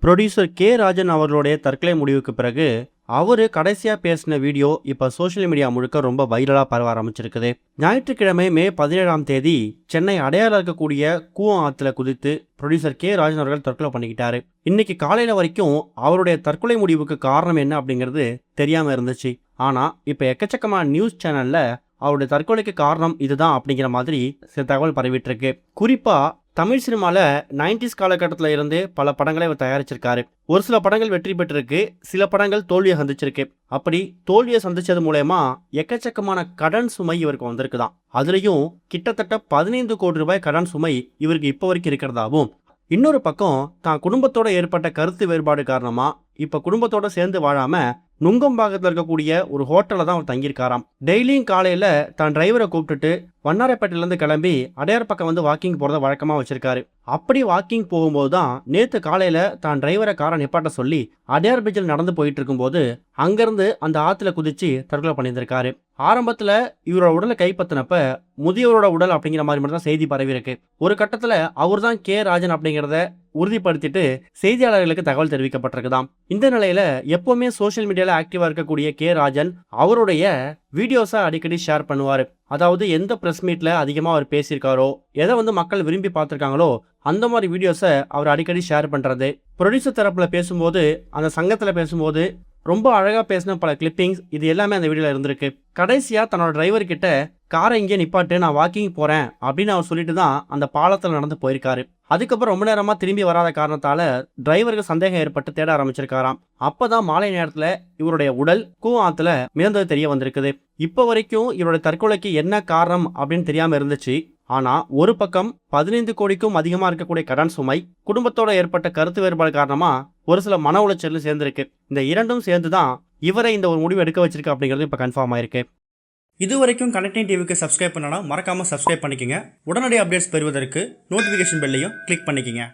Producer K Rajan அவர்களுடைய தற்கொலை முடிவுக்கு பிறகு அவரு கடைசியா பேசின வீடியோ இப்ப சோஷியல் மீடியா முழுக்க ரொம்ப வைரலா பரவ ஆரம்பிச்சிருக்குது. ஞாயிற்றுக்கிழமை மே 17ஆம் தேதி சென்னை அடையாள இருக்கக்கூடிய கூவம் ஆத்துல குதித்து ப்ரொடியூசர் கே ராஜன் அவர்கள் தற்கொலை பண்ணிக்கிட்டாரு. இன்னைக்கு காலையில வரைக்கும் அவருடைய தற்கொலை முடிவுக்கு காரணம் என்ன அப்படிங்கிறது தெரியாம இருந்துச்சு. ஆனா இப்ப எக்கச்சக்கமான நியூஸ் சேனல்ல அவருடைய தற்கொலைக்கு காரணம் இதுதான் அப்படிங்கிற மாதிரி சில தகவல் பரவிட்டு இருக்கு. குறிப்பா தமிழ் சினிமால 90s காலகட்டத்தில் இருந்து பல படங்களை அவர் தயாரிச்சிருக்காரு. ஒரு சில படங்கள் வெற்றி பெற்றிருக்கு, சில படங்கள் தோல்வியை சந்திச்சிருக்கு. அப்படி தோல்வியை சந்திச்சது மூலயமா எக்கச்சக்கமான கடன் சுமை இவருக்கு வந்திருக்குதான். அதுலயும் கிட்டத்தட்ட 15 கோடி ரூபாய் கடன் சுமை இவருக்கு இப்போ வரைக்கும் இருக்கிறதாவும், இன்னொரு பக்கம் தான் குடும்பத்தோட ஏற்பட்ட கருத்து வேறுபாடு காரணமா இப்ப குடும்பத்தோட சேர்ந்து வாழாம நுங்கம்பாக்கத்தில் இருக்கக்கூடிய ஒரு ஹோட்டல்ல தான் அவர் தங்கியிருக்காராம். டெய்லியும் காலையில தான் டிரைவரை கூப்பிட்டுட்டு வண்ணாரப்பேட்டையிலேருந்து கிளம்பி அடையார் பக்கம் வந்து வாக்கிங் போறத வழக்கமா வச்சிருக்காரு. அப்படி வாக்கிங் போகும்போது தான் நேற்று காலையில தான் டிரைவரை காரை நிப்பாட்ட சொல்லி அடையார் பீச்சில் நடந்து போயிட்டு இருக்கும்போது அங்கிருந்து அந்த ஆத்துல குதிச்சு தற்கொலை பண்ணியிருந்திருக்காரு. ஆரம்பத்துல இவரோட உடலை கைப்பற்றினப்ப முதியவரோட உடல் அப்படிங்கிற மாதிரி மட்டும் தான் செய்தி பரவி இருக்கு. ஒரு கட்டத்துல அவர் தான் கே ராஜன் அப்படிங்கிறத உறுதிப்படுத்திட்டு செய்தியாளர்களுக்கு தகவல் தெரிவிக்கப்பட்டிருக்குதாம். இந்த நிலையில எப்பவுமே சோசியல் மீடியால ஆக்டிவா இருக்கக்கூடிய கே ராஜன் அவருடைய வீடியோஸை அடிக்கடி ஷேர் பண்ணுவார். அதாவது எந்த பிரஸ் மீட்ல அதிகமாக அவர் பேசியிருக்காரோ, எதை வந்து மக்கள் விரும்பி பார்த்துருக்காங்களோ அந்த மாதிரி வீடியோஸை அவர் அடிக்கடி ஷேர் பண்ணுறது. ப்ரொடியூசர் தரப்புல பேசும்போது, அந்த சங்கத்தில் பேசும்போது ரொம்ப அழகாக பேசின பல கிளிப்பிங்ஸ் இது எல்லாமே அந்த வீடியோவில் இருந்திருக்கு. கடைசியாக தன்னோட டிரைவர் கிட்ட காரை இங்கே நிப்பாட்டு, நான் வாக்கிங் போகிறேன் அப்படின்னு அவர் சொல்லிட்டு தான் அந்த பாலத்தில் நடந்து போயிருக்காரு. அதுக்கப்புறம் ரொம்ப நேரமாக திரும்பி வராத காரணத்தால் டிரைவருக்கு சந்தேகம் ஏற்பட்டு தேட ஆரம்பிச்சிருக்காராம். அப்போதான் மாலை நேரத்தில் இவருடைய உடல் கூவாத்துல மிதந்தது தெரிய வந்திருக்குது. இப்போ வரைக்கும் இவருடைய தற்கொலைக்கு என்ன காரணம் அப்படின்னு தெரியாமல் இருந்துச்சு. ஆனால் ஒரு பக்கம் 15 கோடிக்கும் அதிகமாக இருக்கக்கூடிய கடன் சுமை, குடும்பத்தோட ஏற்பட்ட கருத்து வேறுபாடு காரணமாக ஒரு சில மன உளைச்சல் சேர்ந்திருக்கு. இந்த இரண்டும் சேர்ந்து தான் இவரை இந்த ஒரு முடிவு எடுக்க வச்சிருக்கு அப்படிங்கிறது இப்போ கன்ஃபார்ம் ஆயிருக்கு. இது வரைக்கும் கனெக்டிங் டிவிக்கு சப்ஸ்கிரைப் பண்ணனா மறக்காமல் சப்ஸ்கிரைப் பண்ணிக்கங்க. உடனடி அப்டேட்ஸ் பெறுவதற்கு நோட்டிஃபிகேஷன் பெல்லையும் கிளிக் பண்ணிக்கங்க.